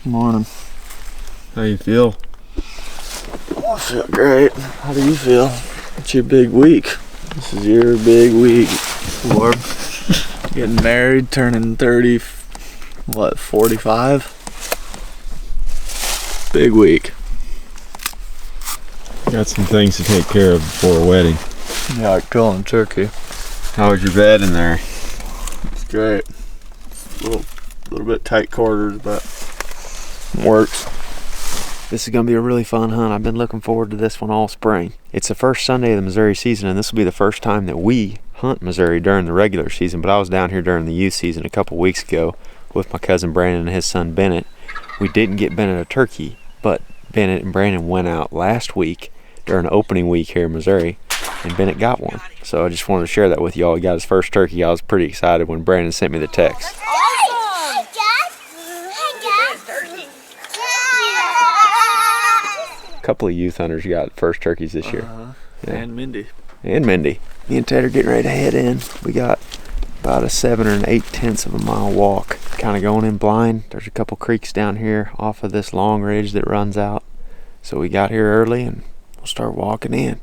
Morning. How you feel? I feel great. How do you feel? It's your big week. This is your big week. Lord. Getting married, turning 30, 45? Big week. Got some things to take care of before a wedding. Yeah, like killing turkey. How was your bed in there? It's great. A little bit tight quarters, but works. This is going to be a really fun hunt. I've been looking forward to this one all spring. It's the first Sunday of the Missouri season, and this will be the first time that we hunt Missouri during the regular season, but I was down here during the youth season a couple weeks ago with my cousin Brandon and his son Bennett. We didn't get Bennett a turkey, but Bennett and Brandon went out last week during opening week here in Missouri, and Bennett got one. So I just wanted to share that with y'all. He got his first turkey. I was pretty excited when Brandon sent me the text. A couple of youth hunters got first turkeys this year. Yeah. And Mindy. Me and Ted are getting ready to head in. We got about a 7 or 8/10 of a mile walk. Kind of going in blind. There's a couple creeks down here off of this long ridge that runs out. So we got here early and we'll start walking in.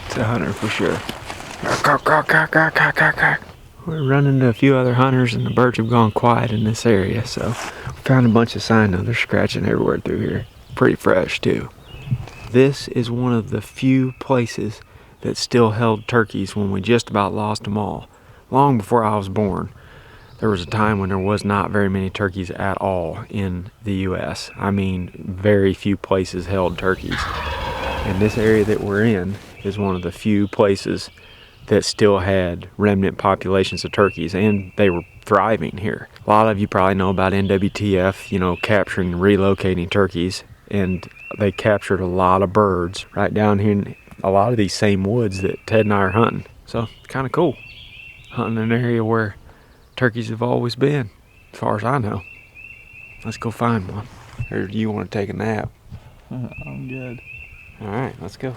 It's a hunter for sure. We're running into a few other hunters and the birds have gone quiet in this area, so we found a bunch of sign now. They're scratching everywhere through here. Pretty fresh too. This is one of the few places that still held turkeys when we just about lost them all. Long before I was born, there was a time when there was not very many turkeys at all in the U.S. I mean, very few places held turkeys. And this area that we're in is one of the few places that still had remnant populations of turkeys, and they were thriving here. A lot of you probably know about NWTF, capturing and relocating turkeys, and they captured a lot of birds right down here in a lot of these same woods that Ted and I are hunting. So it's kind of cool hunting an area where turkeys have always been, as far as I know. Let's go find one. Or do you want to take a nap? I'm good. All right, let's go.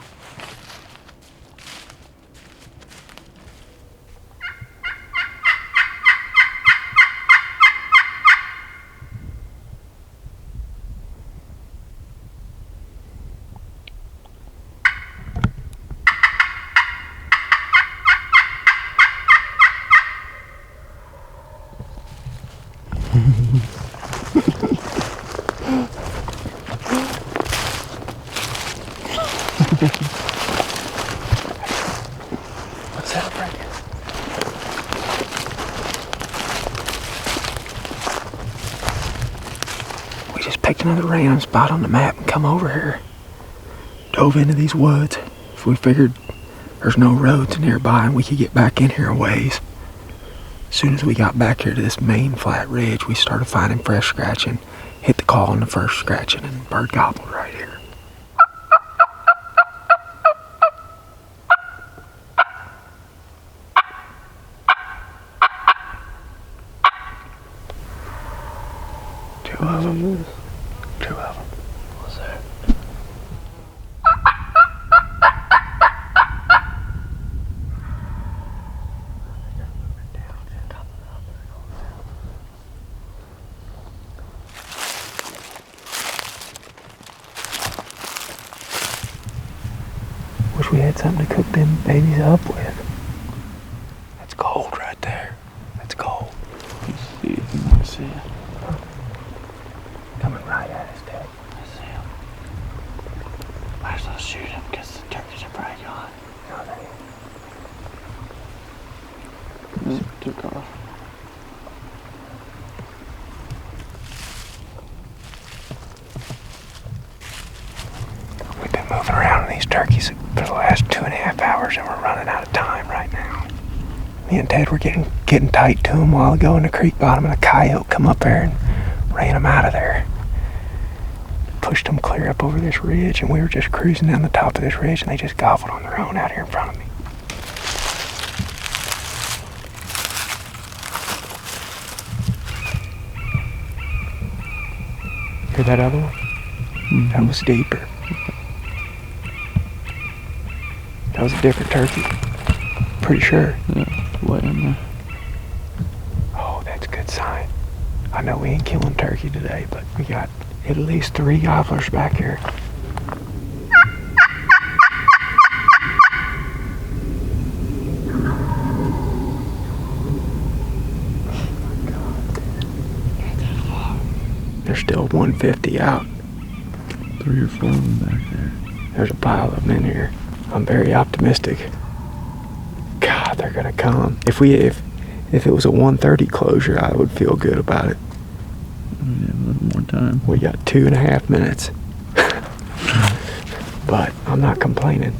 Let's celebrate. We just picked another random spot on the map and come over here. Dove into these woods. If we figured there's no roads nearby and we could get back in here a ways. As soon as we got back here to this main flat ridge, we started finding fresh scratching. Hit the call on the first scratching and bird gobbled right here. Two of them. What's that? Wish we had something to cook them babies up with. That's gold right there. That's gold. Let's see if you want to see it. Coming right at us, Dad. I see him. Might as well shoot him because the turkeys are probably gone. Took off. We've been moving around in these turkeys for the last 2.5 hours and we're running out of time right now. Me and Ted were getting tight to him a while ago in the creek bottom, and a coyote come up there and ran him out of there. Pushed him clear up over this ridge, and we were just cruising down the top of this ridge, and they just gobbled on their own out here in front of me. Hear that other one? Mm-hmm. That was deeper. That was a different turkey. Pretty sure. Yeah, way in there. Oh, that's a good sign. I know we ain't killing turkey today, but we got at least 3 gobblers back here. There's still 150 out. 3 or 4 of them back there. There's a pile of them in here. I'm very optimistic. God, they're gonna come. If it was a 1:30 closure, I would feel good about it. We have a little more time. We got 2.5 minutes. But I'm not complaining.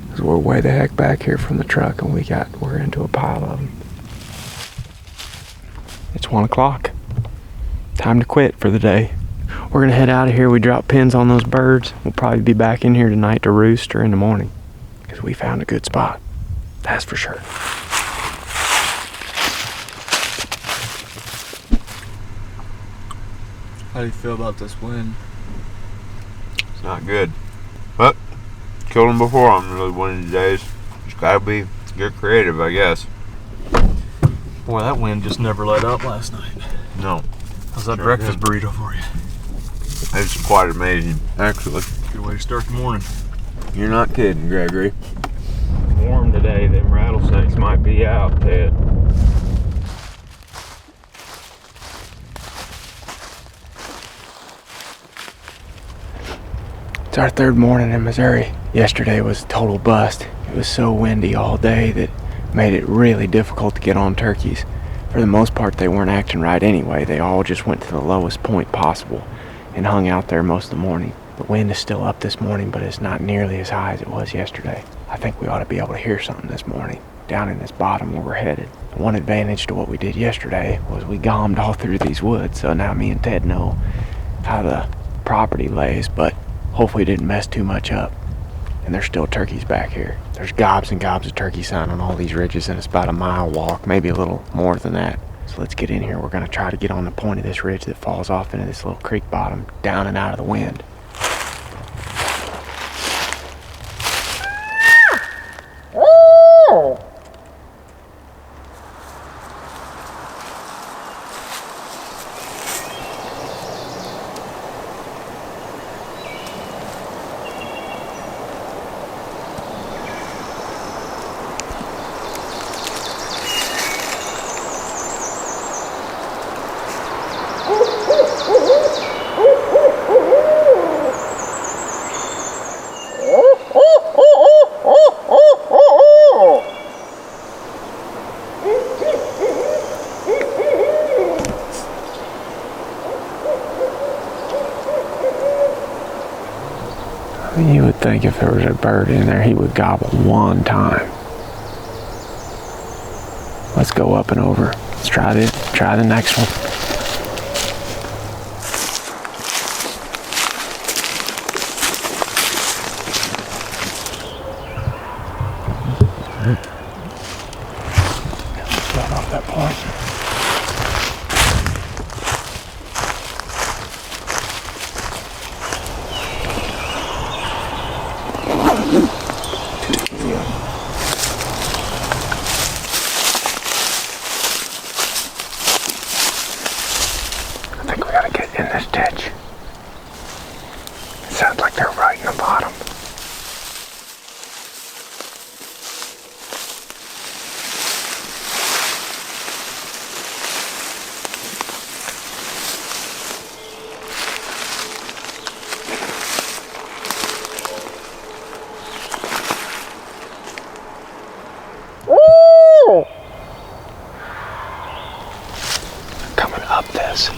Because we're way the heck back here from the truck, and we're into a pile of them. It's 1 o'clock. Time to quit for the day. We're gonna head out of here. We dropped pins on those birds. We'll probably be back in here tonight to roost or in the morning. Because we found a good spot. That's for sure. How do you feel about this wind? It's not good. But killed them before on really one of these days. Just gotta get creative, I guess. Boy, that wind just never let up last night. No. How's that breakfast burrito for you? It's quite amazing, actually. Good way to start the morning. You're not kidding, Gregory. Warm today. Them rattlesnakes might be out, Ted. It's our 3rd morning in Missouri. Yesterday was a total bust. It was so windy all day that made it really difficult to get on turkeys. For the most part, they weren't acting right anyway. They all just went to the lowest point possible and hung out there most of the morning. The wind is still up this morning, but it's not nearly as high as it was yesterday. I think we ought to be able to hear something this morning down in this bottom where we're headed. One advantage to what we did yesterday was we gommed all through these woods, so now me and Ted know how the property lays, but hopefully it didn't mess too much up. And there's still turkeys back here. There's gobs and gobs of turkey sign on all these ridges, and it's about a mile walk, maybe a little more than that. So let's get in here. We're gonna try to get on the point of this ridge that falls off into this little creek bottom, down and out of the wind. You would think if there was a bird in there, he would gobble one time. Let's go up and over. Let's try this. Try the next one. Let's off that point. I think we gotta get in this ditch. It sounds like they're right in the bottom. Coming up this.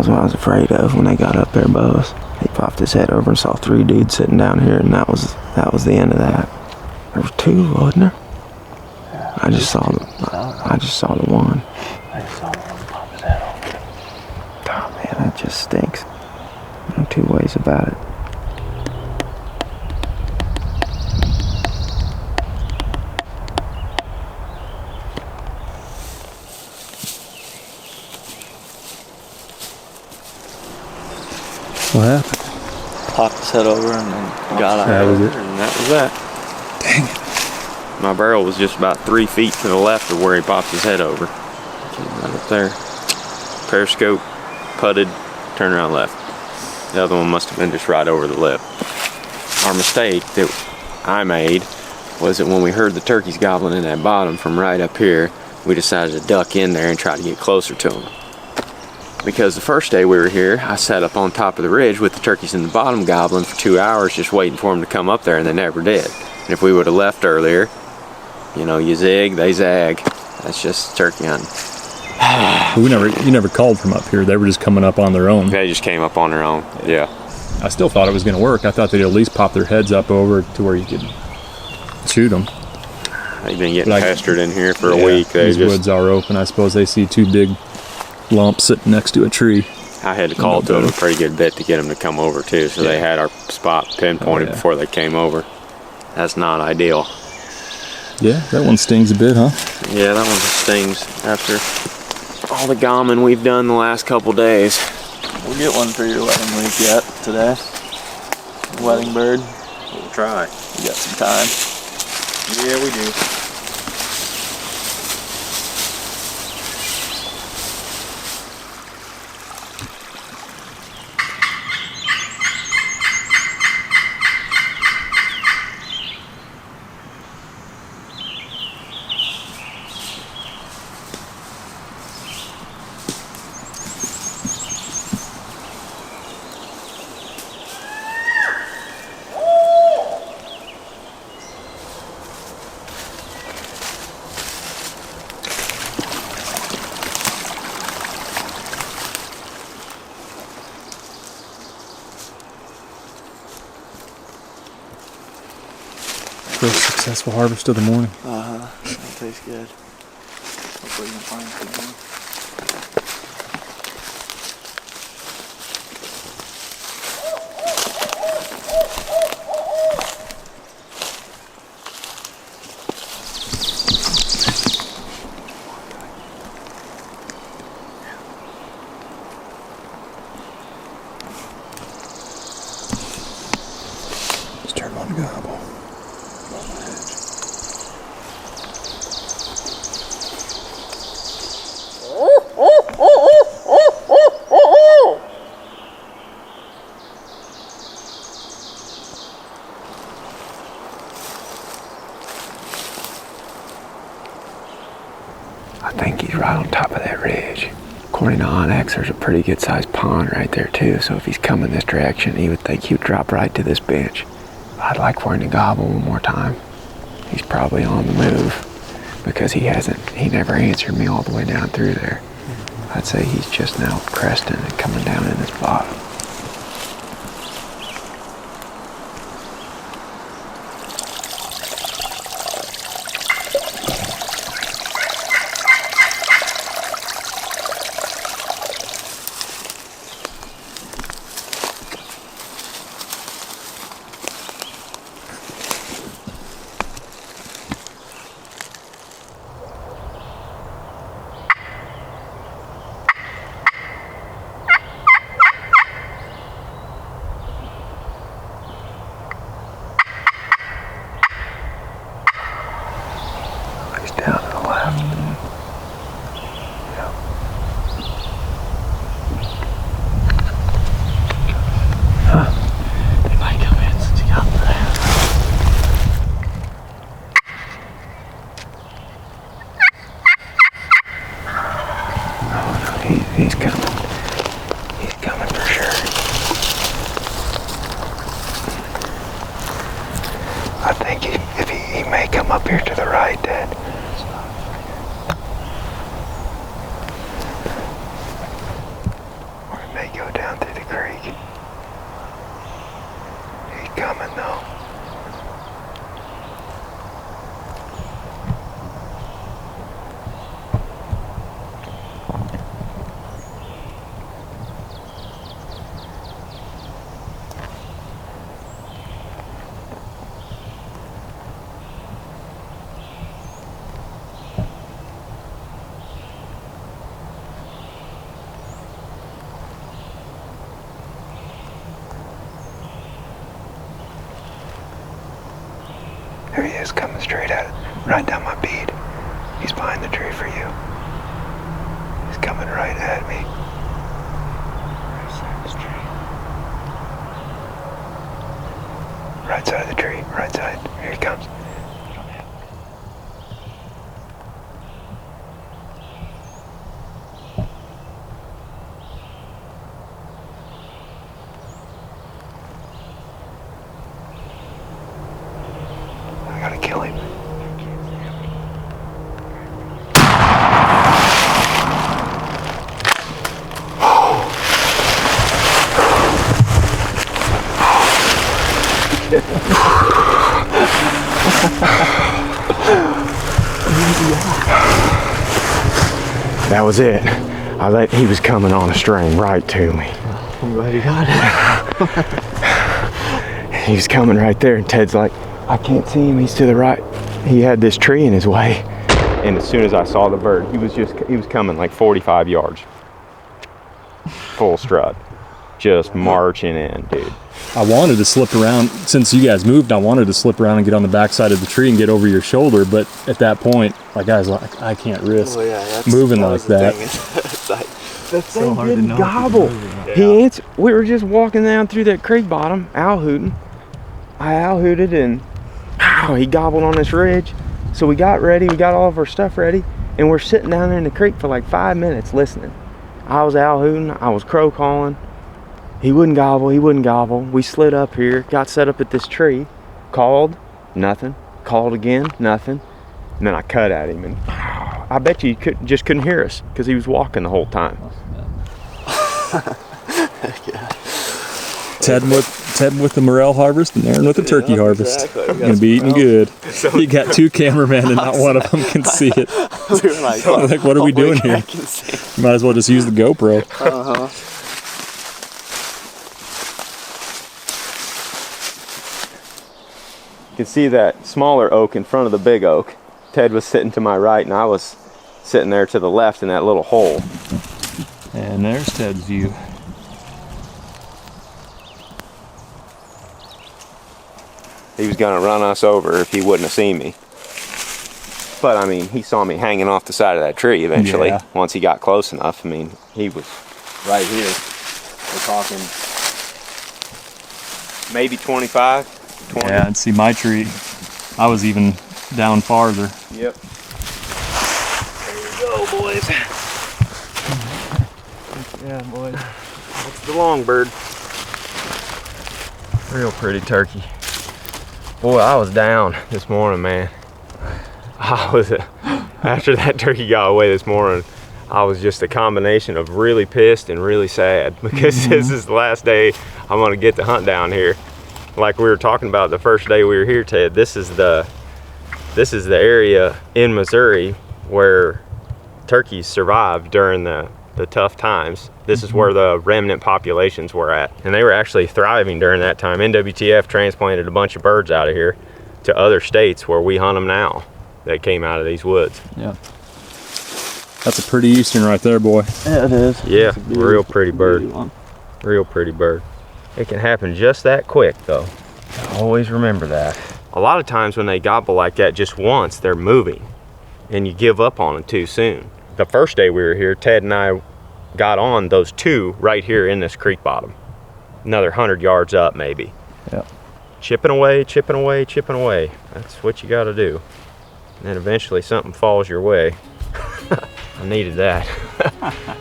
was what I was afraid of when they got up there, both. He popped his head over and saw 3 dudes sitting down here, and that was the end of that. There was 2, wasn't there? Yeah, I just saw the one. I just saw one pop his head off. Oh man, that just stinks. No 2 ways about it. What happened? Popped his head over and then got out. That was it. And that was that. Dang it. My barrel was just about 3 feet to the left of where he popped his head over. Came right up there. Periscope, putted, turned around left. The other one must have been just right over the lip. Our mistake that I made was that when we heard the turkeys gobbling in that bottom from right up here, we decided to duck in there and try to get closer to them. Because the first day we were here, I sat up on top of the ridge with the turkeys in the bottom gobbling for 2 hours just waiting for them to come up there, and they never did. And if we would have left earlier, you know, you zig, they zag. That's just turkey hunting. You never called from up here. They were just coming up on their own. They just came up on their own, yeah. I still thought it was going to work. I thought they'd at least pop their heads up over to where you could shoot them. They've been getting Like- pestered in here for a week. They These just, woods are open. I suppose they see 2 big lumps sitting next to a tree. I had to call to them a pretty good bit to get them to come over too, so they had our spot pinpointed Oh, yeah. before they came over. That's not ideal. Yeah, that one stings a bit, huh? Yeah, that one stings after all the gammon we've done the last couple days. We'll get one for your wedding week yet today. Wedding bird. We'll try. You got some time. Yeah, we do. First successful harvest of the morning. That tastes good. Hopefully you can find some more. Just turn on the gobble. I think he's right on top of that ridge. According to Onyx, there's a pretty good sized pond right there too, so if he's coming this direction, he would think he would drop right to this bench. I'd like for him to gobble one more time. He's probably on the move because he never answered me all the way down through there. I'd say he's just now cresting and coming down in this bottom. He's down to the left. Yep. Huh? He might come in since he got there. Oh no, he's coming. He's coming for sure. I think he may come up here to the right, Dad. Or he There he is, coming straight at it. Right down my bead. He's behind the tree for you. He's coming right at me. Right side of the tree. Right side of the tree. Right side. Here he comes. I gotta kill him. That was it. He was coming on a string right to me. I'm glad you got it. He was coming right there, and Ted's like, I can't see him, he's to the right. He had this tree in his way. And as soon as I saw the bird, he was coming like 45 yards. Full strut. Just marching in, dude. I wanted to slip around, since you guys moved, I wanted to slip around and get on the backside of the tree and get over your shoulder, but at that point, my guy's like, I can't risk moving like that. The thing didn't gobble. We were just walking down through that creek bottom, owl hooting. I owl hooted and he gobbled on this ridge. So we got ready, we got all of our stuff ready, and we're sitting down there in the creek for like 5 minutes listening. I was owl hooting, I was crow calling. He wouldn't gobble, he wouldn't gobble. We slid up here, got set up at this tree, called, nothing. Called again, nothing. And then I cut at him, and I bet you he just couldn't hear us because he was walking the whole time. Ted with the morel harvest and Aaron with the turkey harvest. Exactly. Gonna be eating good. You got two cameramen and not one of them can see it. Like, what are we doing here? Might as well just use the GoPro. You can see that smaller oak in front of the big oak. Ted was sitting to my right and I was sitting there to the left in that little hole. And there's Ted's view. He was gonna run us over if he wouldn't have seen me. But I mean, he saw me hanging off the side of that tree eventually. Yeah. Once he got close enough. I mean, he was right here. We're talking maybe 25, 20. Yeah, and see my tree, I was even down farther. Yep. There you go, boys. Yeah, boy. That's the long bird. Real pretty turkey. Boy, I was down this morning, man. After that turkey got away this morning, I was just a combination of really pissed and really sad because this is the last day I'm gonna get to hunt down here. Like we were talking about the first day we were here, Ted, this is the area in Missouri where turkeys survived during the tough times. This is where the remnant populations were at, and they were actually thriving during that time. NWTF transplanted a bunch of birds out of here to other states where we hunt them now that came out of these woods. Yeah. That's a pretty eastern right there, boy. Yeah, it is. Yeah, real pretty bird. Real pretty bird. It can happen just that quick though. Always remember that. A lot of times when they gobble like that just once, they're moving and you give up on them too soon. The first day we were here, Ted and I got on those two right here in this creek bottom. Another 100 yards up maybe. Yeah. Chipping away, chipping away, chipping away. That's what you gotta do. And then eventually something falls your way. I needed that.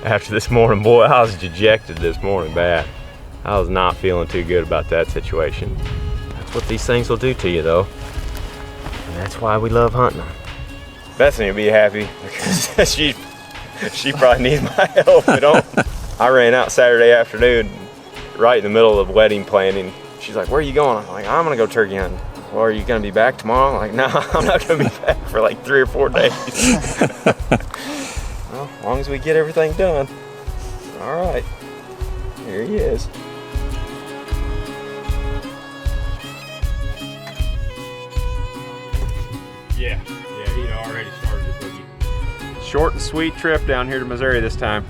After this morning, boy, I was dejected this morning bad. I was not feeling too good about that situation. That's what these things will do to you though. And that's why we love hunting them. Bethany will be happy because she probably needs my help at home. I ran out Saturday afternoon right in the middle of wedding planning. She's like, where are you going? I'm like, I'm gonna go turkey hunting. Well, are you gonna be back tomorrow? I'm like, no, I'm not gonna be back for like 3 or 4 days. Well, as long as we get everything done. All right, here he is. Yeah, he already started the boogie. Short and sweet trip down here to Missouri this time.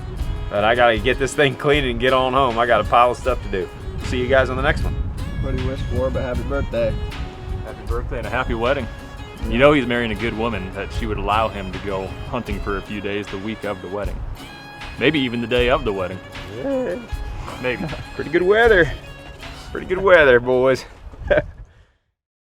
But I gotta get this thing clean and get on home. I got a pile of stuff to do. See you guys on the next one. What do you wish for, but happy birthday. Happy birthday and a happy wedding. You know he's marrying a good woman that she would allow him to go hunting for a few days the week of the wedding. Maybe even the day of the wedding. Yeah. Maybe. Pretty good weather. Pretty good weather, boys.